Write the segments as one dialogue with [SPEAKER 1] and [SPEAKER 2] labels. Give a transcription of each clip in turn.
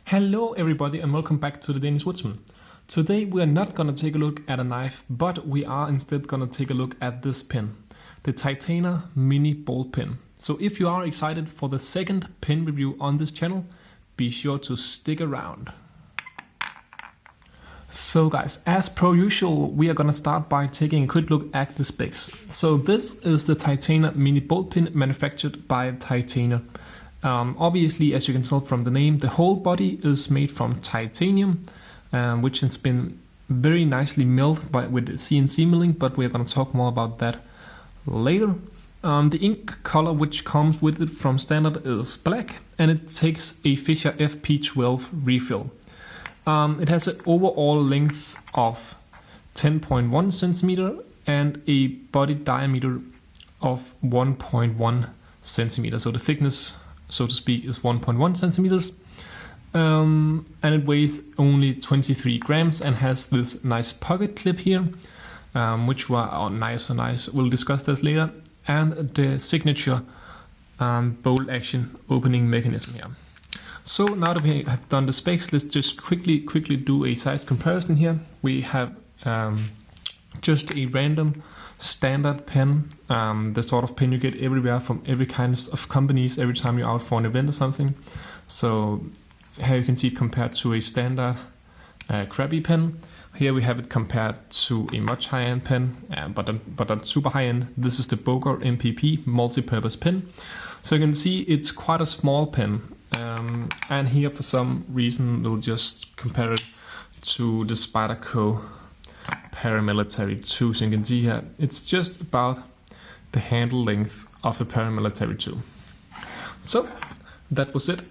[SPEAKER 1] Hello everybody and welcome back to the Danish Woodsman. Today we are not going to take a look at a knife, but we are instead going to take a look at this pin, the Titania mini bolt pin. So if you are excited for the second pin review on this channel, be sure to stick around. So guys, as per usual, we are going to start by taking a quick look at the specs. So this is the Titania mini bolt pin manufactured by Titania. Obviously, as you can tell from the name, the whole body is made from titanium, which has been very nicely milled with CNC milling, but we're going to talk more about that later. The ink color which comes with it from standard is black, and it takes a Fisher FP12 refill. It has an overall length of 10.1 centimeter and a body diameter of 1.1 centimeter. So the thickness, so to speak, is 1.1 centimeters, and it weighs only 23 grams and has this nice pocket clip here, which were nice. We'll discuss this later, and the signature bolt action opening mechanism here. So now that we have done the specs, let's just quickly do a size comparison here. We have just a random standard pen, the sort of pen you get everywhere from every kind of companies every time you're out for an event or something. So here you can see it compared to a standard crappy pen. Here we have it compared to a much high-end pen, but not super high-end. This is the Boger MPP multi-purpose pen. So you can see it's quite a small pen, and here for some reason we'll just compare it to the Spyderco paramilitary 2. So you can see here it's just about the handle length of a paramilitary 2. So that was it.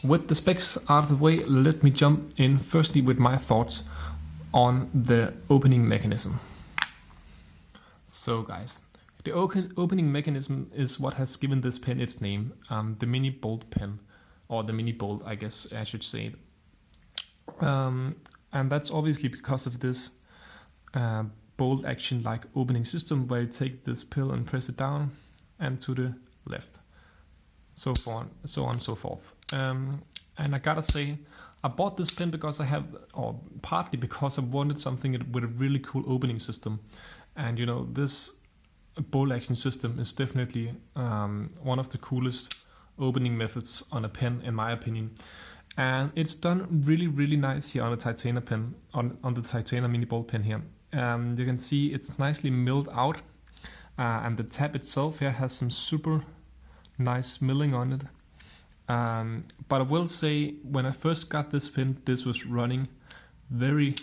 [SPEAKER 1] With the specs out of the way, let me jump in firstly with my thoughts on the opening mechanism. So guys, the opening mechanism is what has given this pen its name, the mini bolt pen, or the mini bolt, I guess I should say. And that's obviously because of this bolt action like opening system, where you take this pill and press it down and to the left, so on and so forth. And I gotta say, I bought this pen because partly because I wanted something with a really cool opening system, and you know, this bolt action system is definitely one of the coolest opening methods on a pen, in my opinion. And it's done really nice here on the Titania pen, on the Titania mini bolt pen here. You can see it's nicely milled out, and the tab itself here has some super nice milling on it. But I will say, when I first got this pen, this was running very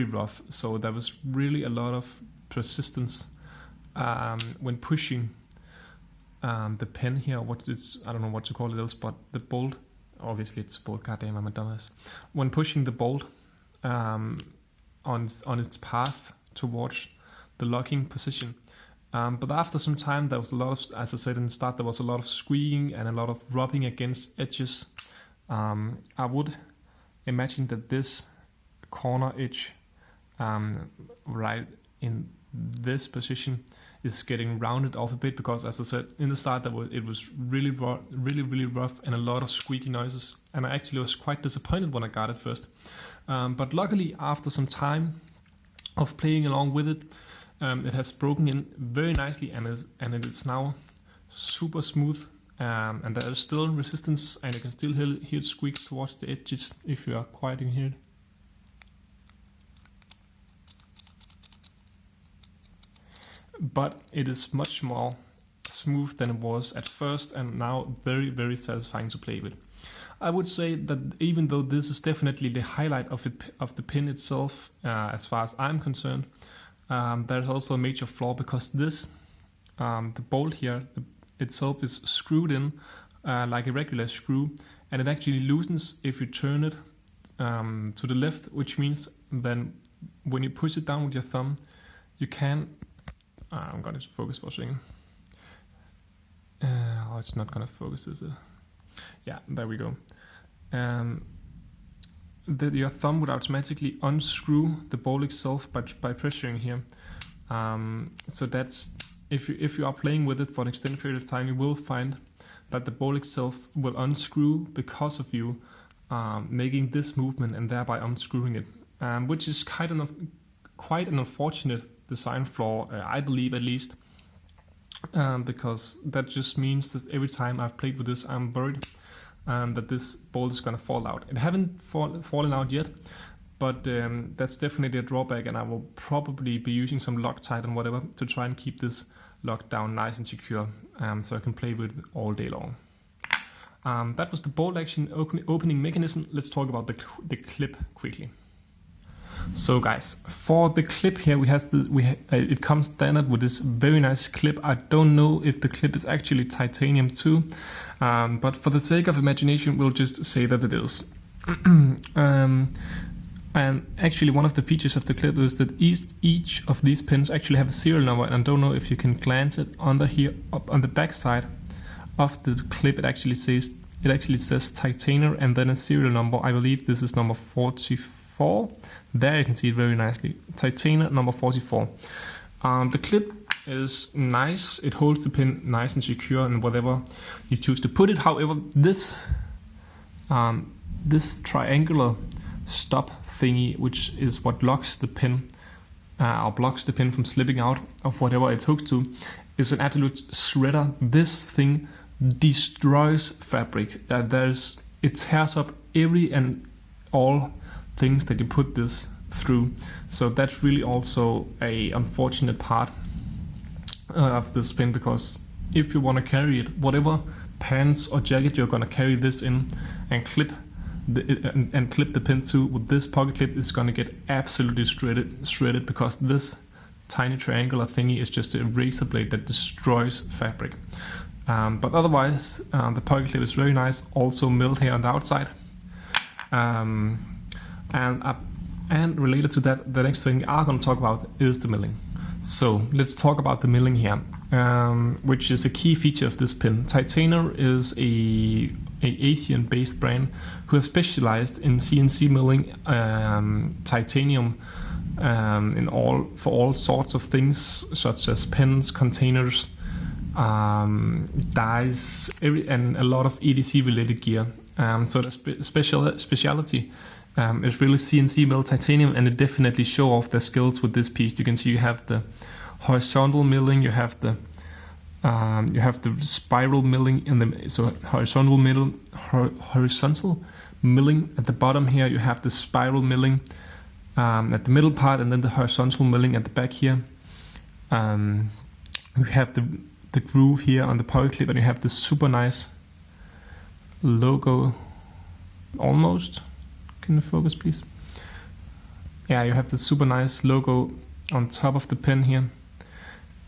[SPEAKER 1] rough. So there was really a lot of persistence when pushing the pen here. I don't know what to call it else, but the bolt. Obviously it's a bolt, goddamn, I'm a dumbass. When pushing the bolt on its path towards the locking position. But after some time, there was a lot of, as I said in the start, there was a lot of squeaking and a lot of rubbing against edges. I would imagine that this corner edge, right in this position, is getting rounded off a bit, because as I said in the start, it was really rough and a lot of squeaky noises, and I actually was quite disappointed when I got it first. But luckily, after some time of playing along with it, it has broken in very nicely, and it's now super smooth, and there is still resistance, and you can still hear it squeaks towards the edges if you are quiet in here. But it is much more smooth than it was at first, and now very satisfying to play with. I would say that even though this is definitely the highlight of the pin itself, as far as I'm concerned, there's also a major flaw, because this, the bolt here itself is screwed in like a regular screw, and it actually loosens if you turn it to the left, which means then when you push it down with your thumb, you can. I'm going to focus for a second. It's not going to focus, is it? Yeah, there we go. Your thumb would automatically unscrew the bolt itself by pressuring here. So that's, if you are playing with it for an extended period of time, you will find that the bolt itself will unscrew because of you making this movement and thereby unscrewing it, which is quite an unfortunate design flaw, I believe at least, because that just means that every time I've played with this, I'm worried that this bolt is going to fall out. It haven't fallen out yet, but that's definitely a drawback, and I will probably be using some Loctite and whatever to try and keep this locked down nice and secure, so I can play with it all day long. That was the bolt action opening mechanism. Let's talk about the clip quickly. So guys, for the clip here, it comes standard with this very nice clip. I don't know if the clip is actually titanium too, but for the sake of imagination, we'll just say that it is. And actually, one of the features of the clip is that each of these pins actually have a serial number, and I don't know if you can glance it under here, up on the back side of the clip. It actually says Titanium and then a serial number. I believe this is number 44. There you can see it very nicely. Titanium number 44. The clip is nice. It holds the pin nice and secure and whatever you choose to put it. However, this triangular stop thingy, which is what locks the pin or blocks the pin from slipping out of whatever it's hooked to, is an absolute shredder. This thing destroys fabric. It tears up every and all things that you put this through. So that's really also a unfortunate part of this pin, because if you want to carry it, whatever pants or jacket you're going to carry this in and clip the pin to with this pocket clip, is going to get absolutely shredded, because this tiny triangular thingy is just a razor blade that destroys fabric. But otherwise, the pocket clip is very nice. Also milled here on the outside. And related to that, the next thing we are going to talk about is the milling. So let's talk about the milling here, which is a key feature of this pin. Titanium is a Asian-based brand who have specialized in CNC milling titanium for all sorts of things, such as pens, containers, dies, and a lot of EDC related gear. So the speciality is really CNC milled titanium, and it definitely show off their skills with this piece. You can see you have the horizontal milling, you have the spiral milling in the horizontal milling at the bottom here. You have the spiral milling at the middle part, and then the horizontal milling at the back here. You have the groove here on the power clip, and you have the super nice logo. Almost. Can you focus, please? Yeah, you have the super nice logo on top of the pin here.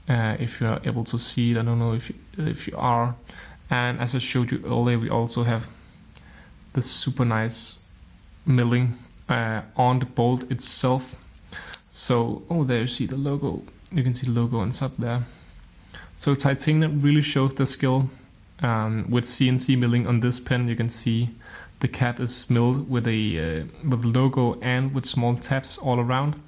[SPEAKER 1] If you are able to see it, I don't know if you are. And as I showed you earlier, we also have the super nice milling on the bolt itself. So, there you see the logo. You can see the logo on top there. So Titanium really shows the skill with CNC milling on this pen. You can see the cap is milled with a logo and with small tabs all around,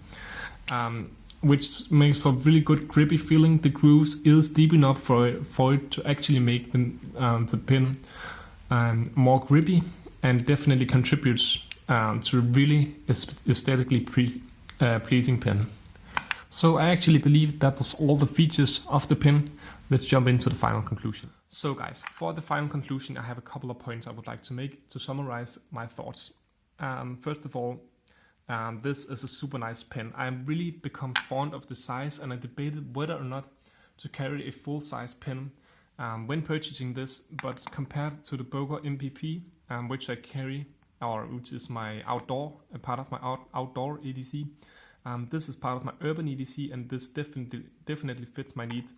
[SPEAKER 1] which makes for really good grippy feeling. The grooves is deep enough for it to actually make the pin more grippy, and definitely contributes to a really aesthetically pleasing pin. So I actually believe that was all the features of the pin. Let's jump into the final conclusion. So guys, for the final conclusion, I have a couple of points I would like to make to summarize my thoughts. First of all, this is a super nice pen. I've really become fond of the size, and I debated whether or not to carry a full-size pen when purchasing this, but compared to the Boga MPP, which I carry, or which is my outdoor, a part of my outdoor EDC, this is part of my urban EDC, and this definitely fits my needs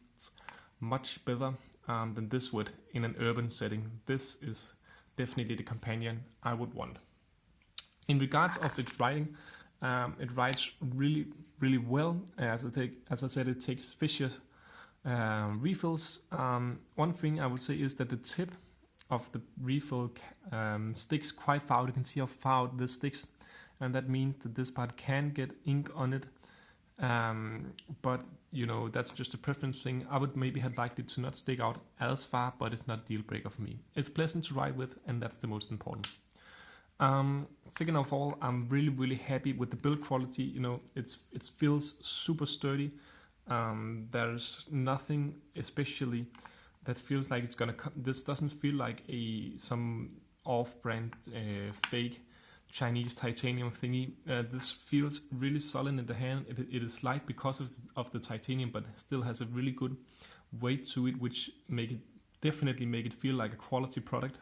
[SPEAKER 1] much better than this would in an urban setting. This is definitely the companion I would want. In regards of its writing, it writes really, really well. As I said, it takes Fisher refills. One thing I would say is that the tip of the refill sticks quite far. You can see how far this sticks, and that means that this part can get ink on it. But that's just a preference thing. I would maybe have liked it to not stick out as far, but it's not a deal breaker for me. It's pleasant to write with, and that's the most important. Second of all, I'm really happy with the build quality. You know, it feels super sturdy. There's nothing especially that feels like it's gonna this doesn't feel like some off-brand fake Chinese titanium thingy. This feels really solid in the hand. It is light because of the titanium, but still has a really good weight to it, which definitely make it feel like a quality product.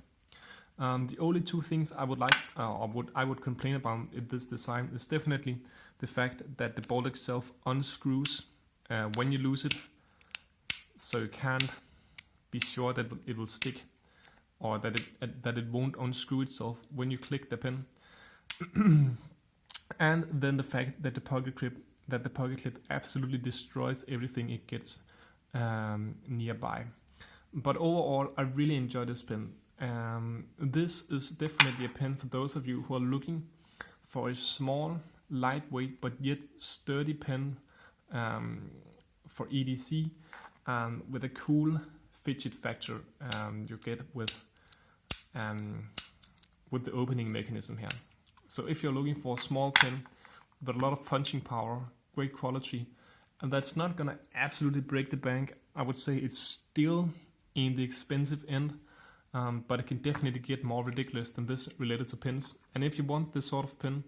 [SPEAKER 1] The only two things I would I would complain about in this design is definitely the fact that the bolt itself unscrews when you lose it, so you can't be sure that it will stick, or that it won't unscrew itself when you click the pin. And then the fact that the pocket clip absolutely destroys everything it gets nearby. But overall, I really enjoy this pin. This is definitely a pen for those of you who are looking for a small, lightweight but yet sturdy pen for EDC, with a cool fidget factor you get with the opening mechanism here. So if you're looking for a small pen but a lot of punching power, great quality, and that's not gonna absolutely break the bank, I would say it's still in the expensive end. But it can definitely get more ridiculous than this related to pins. And if you want this sort of pin,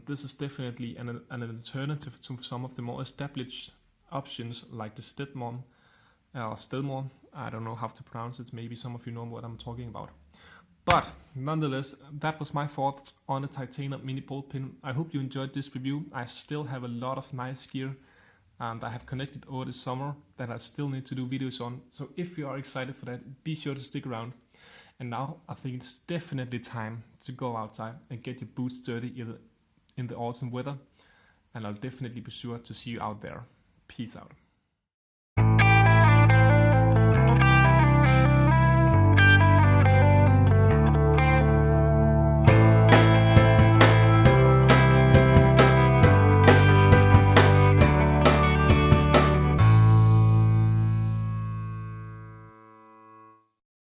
[SPEAKER 1] this is definitely an alternative to some of the more established options like the Stedmore, I don't know how to pronounce it, maybe some of you know what I'm talking about. But nonetheless, that was my thoughts on the titanium mini bolt pin. I hope you enjoyed this review. I still have a lot of nice gear that I have connected over the summer that I still need to do videos on. So if you are excited for that, be sure to stick around. And now I think it's definitely time to go outside and get your boots dirty in the autumn weather. And I'll definitely be sure to see you out there. Peace out.